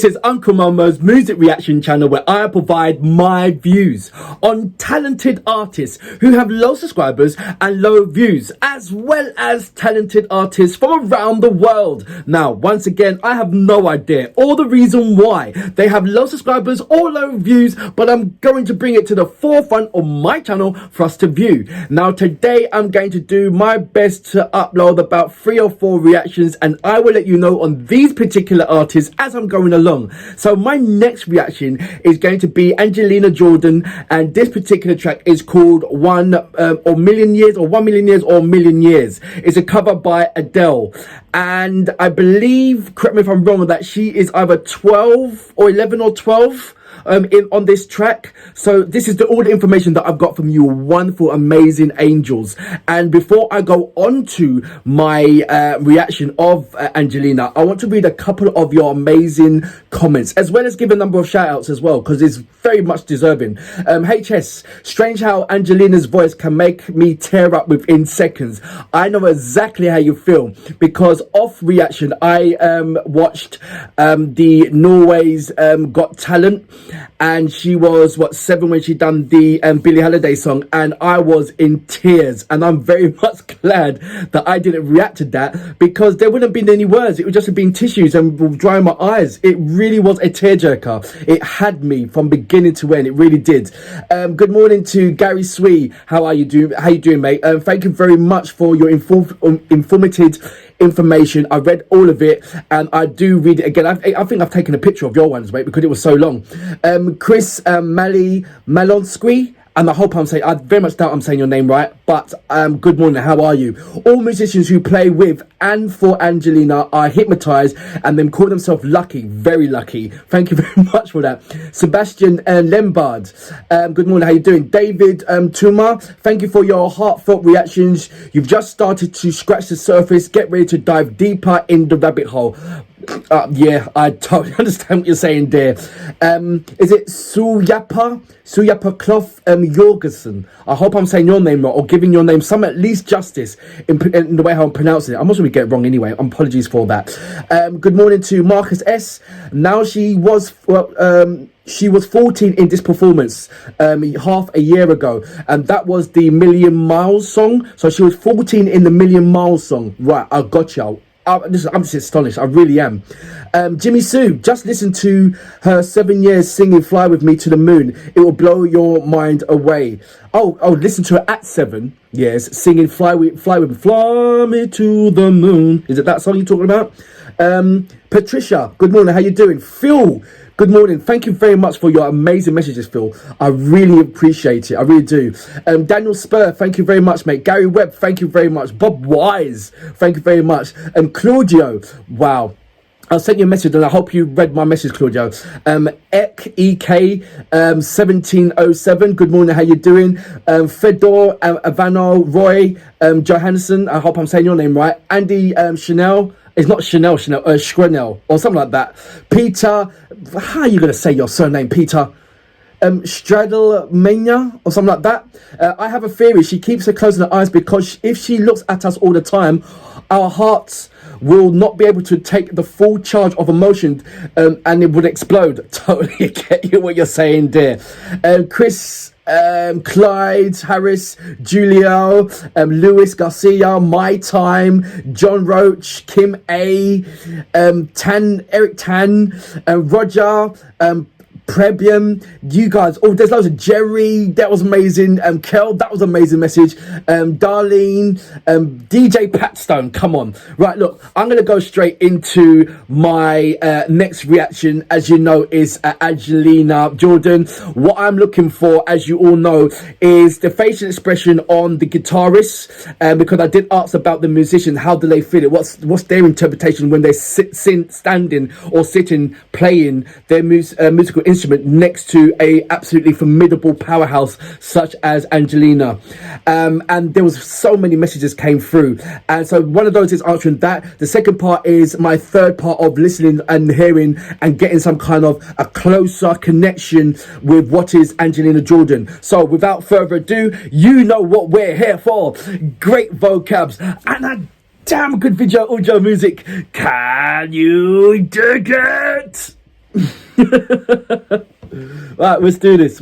This is Uncle Momo's music reaction channel where I provide my views on talented artists who have low subscribers and low views, as well as talented artists from around the world. Now, once again, I have no idea or the reason why they have low subscribers or low views, but I'm going to bring it to the forefront of my channel for us to view. Now, today I'm going to do my best to upload about 3 or 4 reactions, and I will let you know on these particular artists as I'm going along. So my next reaction is going to be Angelina Jordan, and this particular track is called 1 Million Years or 1 Million Years or Million Years. It's a cover by Adele, and I believe, correct me if I'm wrong on that, she is either 12 or 11 or 12 on this track. So this is all the information that I've got from you wonderful, amazing angels. And before I go on to my reaction of Angelina, I want to read a couple of your amazing comments, as well as give a number of shout outs as well, because it's very much deserving. HS, strange how Angelina's voice can make me tear up within seconds. I know exactly how you feel, because off reaction I watched the Norway's Got Talent, and she was 7 when she done the Billie Holiday song, and I was in tears. And I'm very much glad that I didn't react to that, because there wouldn't have been any words. It would just have been tissues and drying my eyes. It really was a tearjerker. It had me from beginning to end. It really did. Good morning to Gary Swee. How are you doing? How you doing, mate? Thank you very much for your informative information. I read all of it, and I do read it again. I think I've taken a picture of your ones, mate, because it was so long. Chris Malonsky, and I hope I very much doubt I'm saying your name right, but good morning, how are you? All musicians who play with and for Angelina are hypnotized and then call themselves lucky, very lucky. Thank you very much for that. Sebastian Lembard, good morning, how you doing? David Tuma, thank you for your heartfelt reactions. You've just started to scratch the surface. Get ready to dive deeper in the rabbit hole. Yeah, I totally understand what you're saying there. Is it Suyapa Clough Jorgensen? I hope I'm saying your name right, or giving your name some at least justice in the way how I'm pronouncing it. I'm not sure we get it wrong anyway. Apologies for that. Good morning to Marcus S. Now she was 14 in this performance half a year ago, and that was the Million Miles song. So she was 14 in the Million Miles song. Right, I got you. I'm just astonished. I really am. Jimmy Sue, just listen to her 7 years singing Fly With Me to the Moon. It will blow your mind away. Oh, listen to her at 7 years singing Fly Me to the Moon. Is it that song you're talking about? Patricia, good morning. How you doing? Phil, good morning. Thank you very much for your amazing messages, Phil. I really appreciate it. I really do. Daniel Spur, thank you very much, mate. Gary Webb, thank you very much. Bob Wise, thank you very much. Claudio, wow. I sent you a message, and I hope you read my message, Claudio. EK 1707. Good morning. How you doing? Fedor Ivano Roy Johansson. I hope I'm saying your name right. Andy Chanel. It's not Chanel, Schrenel or something like that. Peter, how are you going to say your surname, Peter? Stradlemania or something like that. I have a theory. She keeps her closing her eyes, because if she looks at us all the time, our hearts will not be able to take the full charge of emotion, and it would explode. Totally get you what you're saying there. Chris, Clyde Harris, Julio, Luis Garcia, My Time, John Roach, Kim A, Eric Tan, Roger, Prebium, you guys, there's loads of Jerry, that was amazing. Kel, that was an amazing message. Darlene, DJ Patstone, come on. Right, look, I'm going to go straight into my next reaction, as you know, is Angelina Jordan. What I'm looking for, as you all know, is the facial expression on the guitarist, because I did ask about the musicians, how do they feel it? What's their interpretation when they're standing or sitting, playing their musical instrument next to a absolutely formidable powerhouse such as Angelina. And there was so many messages came through, and so one of those is answering that. The second part is my third part of listening and hearing and getting some kind of a closer connection with what is Angelina Jordan. So without further ado, you know what we're here for. Great vocabs and a damn good video audio music. Can you dig it? Right, let's do this.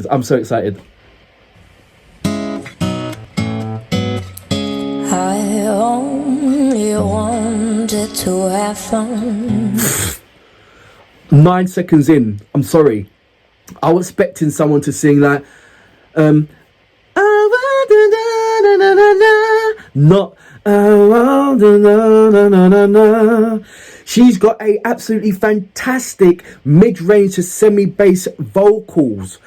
I'm so excited. I only wanted to have fun. 9 seconds in, I'm sorry. I was expecting someone to sing like, not, she's got a absolutely fantastic mid-range to semi-bass vocals.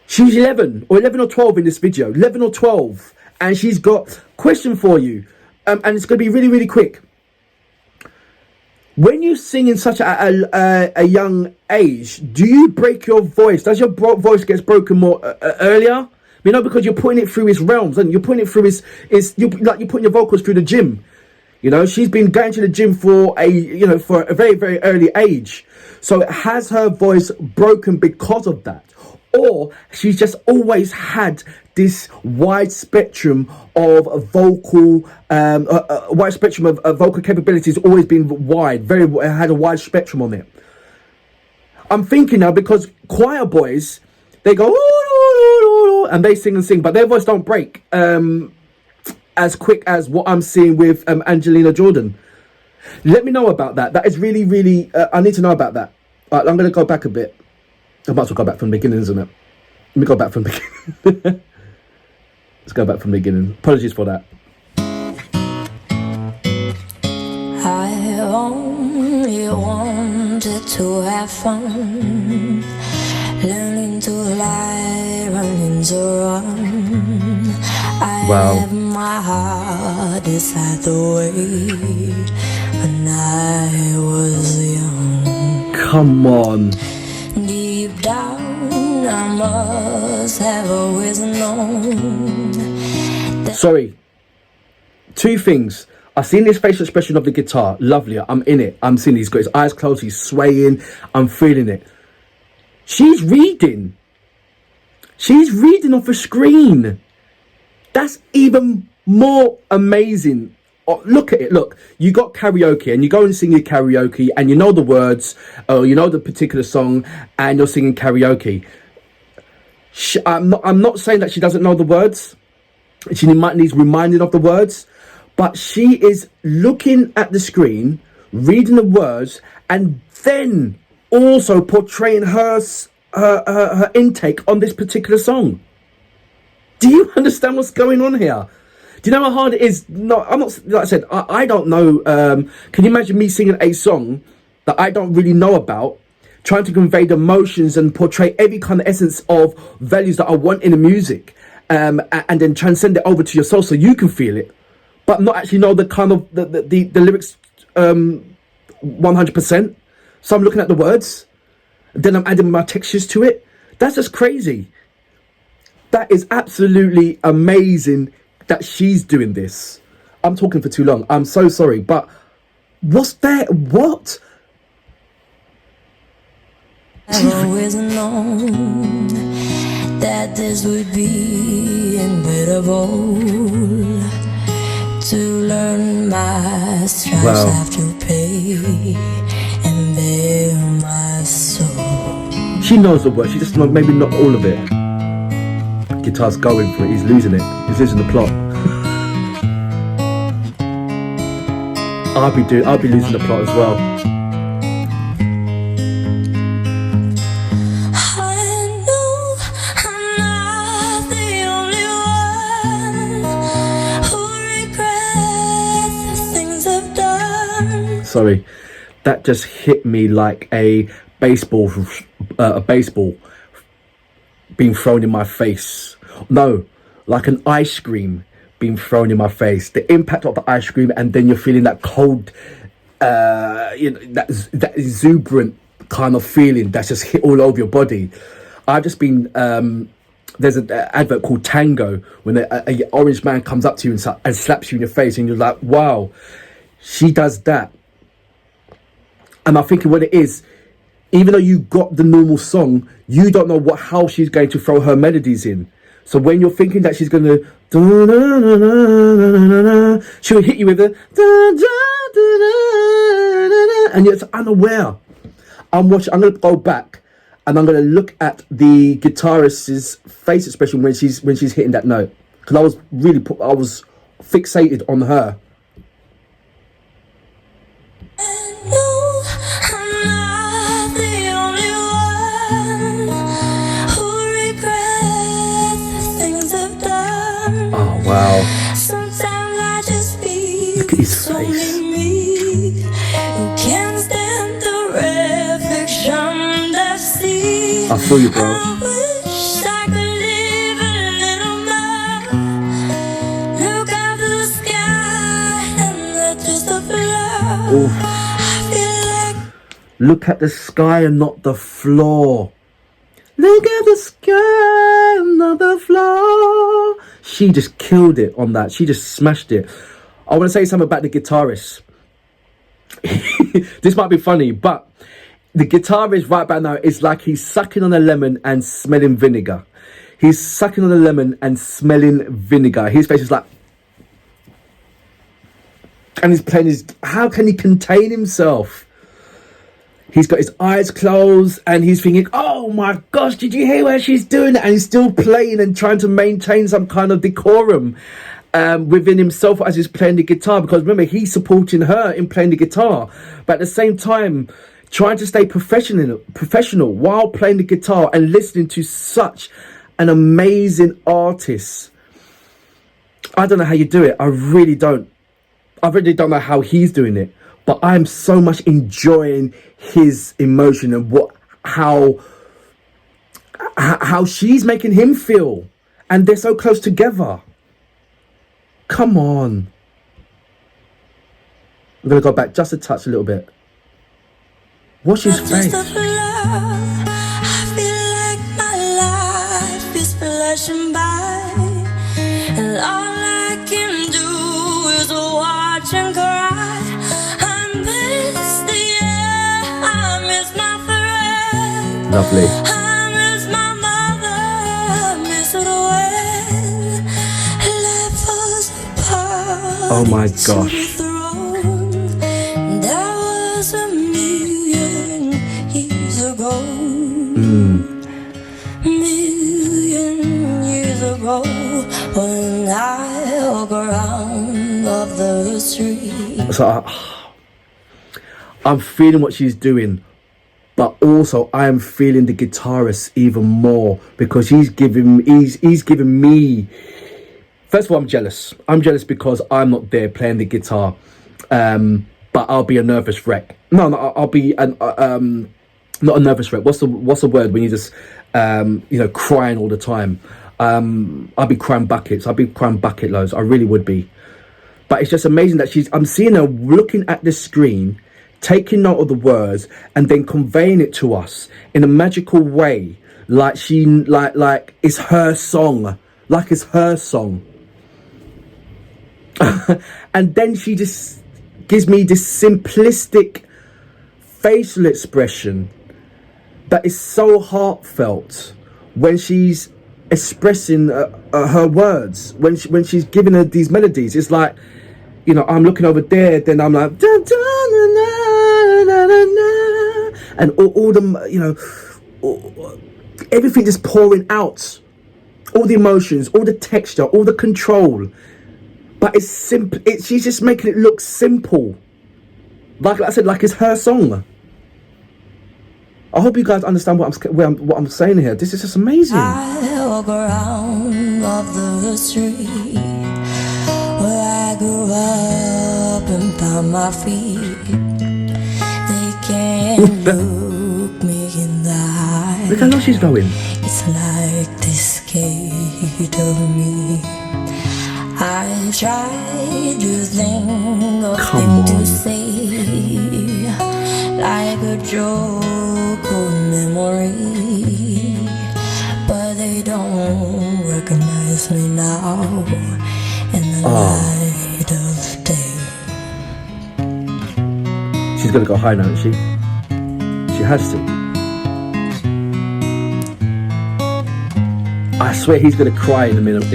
She's 11 or 12 in this video, 11 or 12. And she's got question for you, and it's going to be really, really quick. When you sing in such a young age, do you break your voice? Does your voice get broken more earlier? You know, because you're putting it through his realms, and you're putting it through you're putting your vocals through the gym. You know, she's been going to the gym for a very, very early age. So has her voice broken because of that? Or she's just always had this wide spectrum of vocal, wide spectrum of vocal capabilities, always been wide, had a wide spectrum on it. I'm thinking now, because choir boys, they go, and they sing and sing, but their voice don't break as quick as what I'm seeing with Angelina Jordan. Let me know about that. That is really, really, I need to know about that. All right, I'm going to go back a bit. I might as well go back from the beginning, isn't it? Let me go back from the beginning. Let's go back from the beginning. Apologies for that. I only wanted to have fun, learning to lie, running to run. I left my heart inside the way when I was young. Come on. Deep down, I must have always known. Sorry. Two things. I've seen this facial expression of the guitar. Lovely. I'm in it. I'm seeing he's got his eyes closed. He's swaying. I'm feeling it. She's reading. She's reading off a screen. That's even more amazing. Oh, look at it. Look, you got karaoke and you go and sing your karaoke and you know the words, or you know the particular song, and you're singing karaoke. I'm not saying that she doesn't know the words. She needs reminding of the words, but she is looking at the screen, reading the words, and then also portraying her intake on this particular song. Do you understand what's going on here? Do you know how hard it is? No, I'm not, like I said, I don't know. Can you imagine me singing a song that I don't really know about, trying to convey the emotions and portray every kind of essence of values that I want in the music, and then transcend it over to your soul so you can feel it, but not actually know the kind of the lyrics 100%. So I'm looking at the words, then I'm adding my textures to it. That's just crazy. That is absolutely amazing that she's doing this. I'm talking for too long. I'm so sorry, but what's that? What? I've always known that this would be inevitable. To learn my stripes have to pay and bear my soul. She knows the words. She just maybe not all of it. Guitar's going for it. He's losing it. He's losing the plot. I'll be losing the plot as well. Sorry, that just hit me like a baseball being thrown in my face. No, like an ice cream being thrown in my face. The impact of the ice cream, and then you're feeling that cold, that exuberant kind of feeling that's just hit all over your body. I've just been there's an advert called Tango, when a orange man comes up to you and slaps you in your face, and you're like, wow, she does that. And I'm thinking what it is, even though you got the normal song, you don't know how she's going to throw her melodies in. So when you're thinking that she's going to, she'll hit you with a, and you're unaware. I'm gonna go back and I'm gonna look at the guitarist's face expression when she's hitting that note, because I was fixated on her. Oh wow. Look at his face. I feel you, bro. Oof. Look at the sky and not the floor. Look at the sky and not the floor. She just killed it on that. She just smashed it. I want to say something about the guitarist. This might be funny, but the guitarist right about now is like he's sucking on a lemon and smelling vinegar. He's sucking on a lemon and smelling vinegar. His face is like... And he's playing his... How can he contain himself? He's got his eyes closed and he's thinking, oh my gosh, did you hear what she's doing? And he's still playing and trying to maintain some kind of decorum within himself as he's playing the guitar. Because remember, he's supporting her in playing the guitar. But at the same time, trying to stay professional while playing the guitar and listening to such an amazing artist. I don't know how you do it. I really don't. I really don't know how he's doing it. But I'm so much enjoying his emotion and how she's making him feel. And they're so close together. Come on. I'm going to go back just a touch a little bit. Watch his face. I feel like my life is flashing by, and all I can do is watch and cry. I miss the air, I miss my friend. Lovely. I miss my mother, I miss the way life was apart. Oh my gosh. Million years ago, when I walk around of the street. So I'm feeling what she's doing, but also I am feeling the guitarist even more, because he's giving me. First of all, I'm jealous. I'm jealous because I'm not there playing the guitar, but I'll be a nervous wreck. No, I'll be not a nervous wreck. What's the word when you just crying all the time? I'll be crying buckets. I'll be crying bucket loads. I really would be. But it's just amazing that I'm seeing her looking at the screen, taking note of the words, and then conveying it to us in a magical way, like it's her song, like it's her song. And then she just gives me this simplistic facial expression that is so heartfelt when she's expressing her words, when she's giving her these melodies. It's like, I'm looking over there, then I'm like, da, da, na, na, na, na, and all the, everything just pouring out, all the emotions, all the texture, all the control. But it's simple. She's just making it look simple. Like I said, like it's her song. I hope you guys understand what I'm saying here. This is just amazing. I walk around off the street where I grew up and found my feet. They can't look me in the eye. Look how low she's going. It's like they scared of me. I tried to think of things to say, like a joke or memory, but they don't recognize me now in the light of day. She's gonna go high now, isn't she? She has to. I swear he's gonna cry in a moment.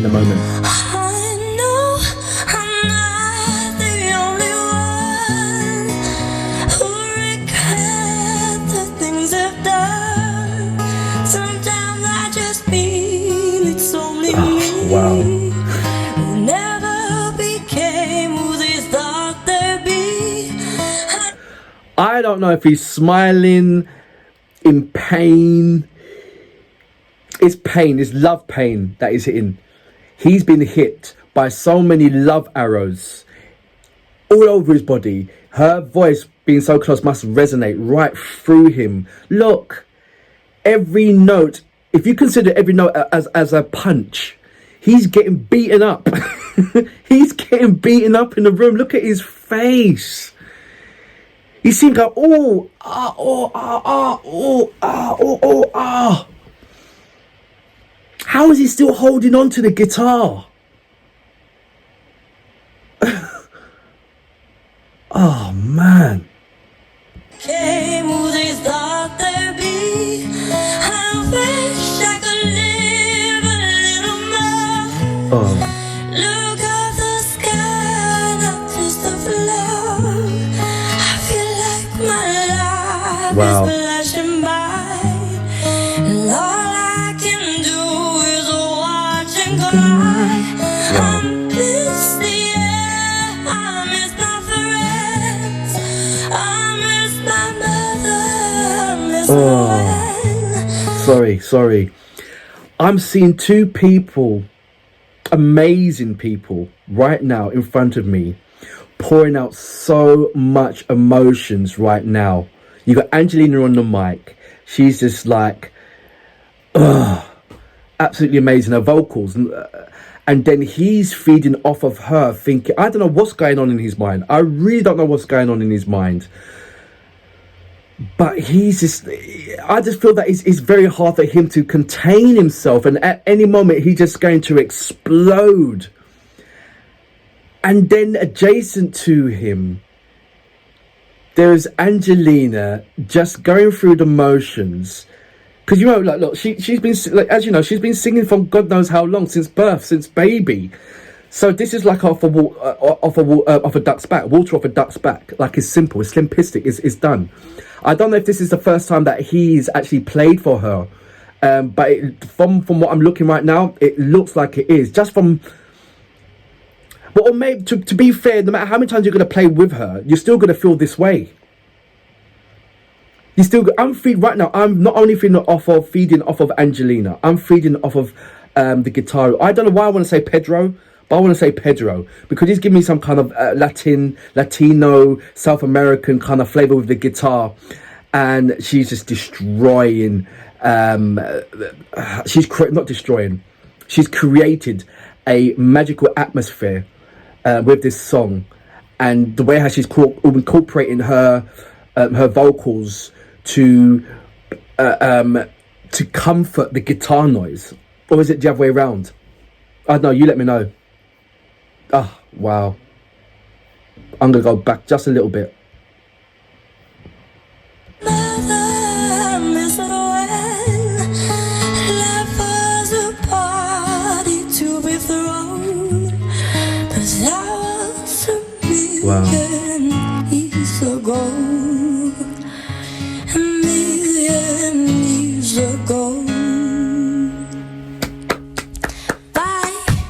I don't know if he's smiling in pain. It's pain, it's love pain that is hitting. He's been hit by so many love arrows all over his body. Her voice being so close must resonate right through him. Look, every note, if you consider every note as a punch, he's getting beaten up. He's getting beaten up in the room. Look at his face. He seemed like, How is he still holding on to the guitar? Oh, man. Came who they thought they'd be. I wish I could live a little more. Oh, Look at the sky, not just the floor. I feel like my life Wow. is flashing by, and all I can do is watch and cry. I miss the air, I miss my friends, I miss my mother, I miss my wife. sorry. I'm seeing two people, amazing people, right now in front of me, pouring out so much emotions right now. You got Angelina on the mic. She's just like, absolutely amazing. Her vocals. And then he's feeding off of her, thinking, I don't know what's going on in his mind. I really don't know what's going on in his mind. But he's just, I just feel that it's very hard for him to contain himself. And at any moment, he's just going to explode. And then adjacent to him, there's Angelina just going through the motions. Because, you know, like, look, she's been, like, as you know, she's been singing from God knows how long, since birth, since baby. So this is like off a duck's back, water off a duck's back. Like, it's simple, it's simplistic, it's done. I don't know if this is the first time that he's actually played for her. But from what I'm looking right now, it looks like it is. Just from... Well, or maybe, to be fair, no matter how many times you're going to play with her, you're still going to feel this way. I'm feeding right now. I'm not only feeding off of Angelina. I'm feeding off of the guitar. I don't know why I want to say Pedro, but I want to say Pedro because he's giving me some kind of Latino, South American kind of flavor with the guitar, and she's just destroying. Not destroying. She's created a magical atmosphere with this song, and the way how she's incorporating her vocals to comfort the guitar noise. Or is it the other way around? I don't know, you let me know. Oh, wow. I'm gonna go back just a little bit. Wow. Years ago, a million years ago.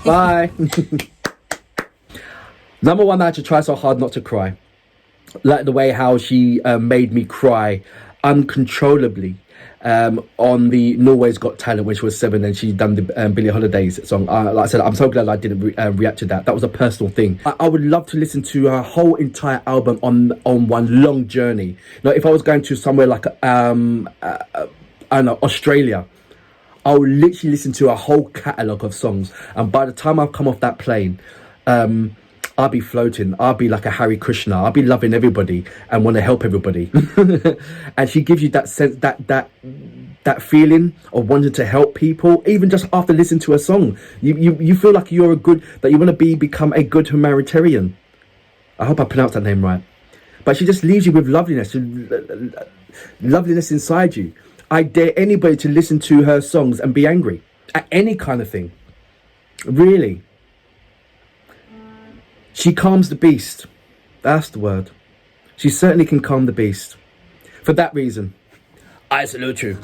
Bye. Number one, I had to try so hard not to cry. Like the way how she made me cry uncontrollably on the Norway's Got Talent, which was 7, and she done the Billie Holiday's song. Like I said, I'm so glad I didn't react to that. That was a personal thing. I would love to listen to her whole entire album on one long journey. Now, if I was going to somewhere like I don't know, Australia, I would literally listen to a whole catalogue of songs, and by the time I've come off that plane, I'll be floating. I'll be like a Hare Krishna. I'll be loving everybody and want to help everybody. And she gives you that sense, that feeling of wanting to help people, even just after listening to a song. You feel like you want to become a good humanitarian. I hope I pronounced that name right. But she just leaves you with loveliness inside you. I dare anybody to listen to her songs and be angry at any kind of thing. Really. She calms the beast. That's the word. She certainly can calm the beast. For that reason, I salute you.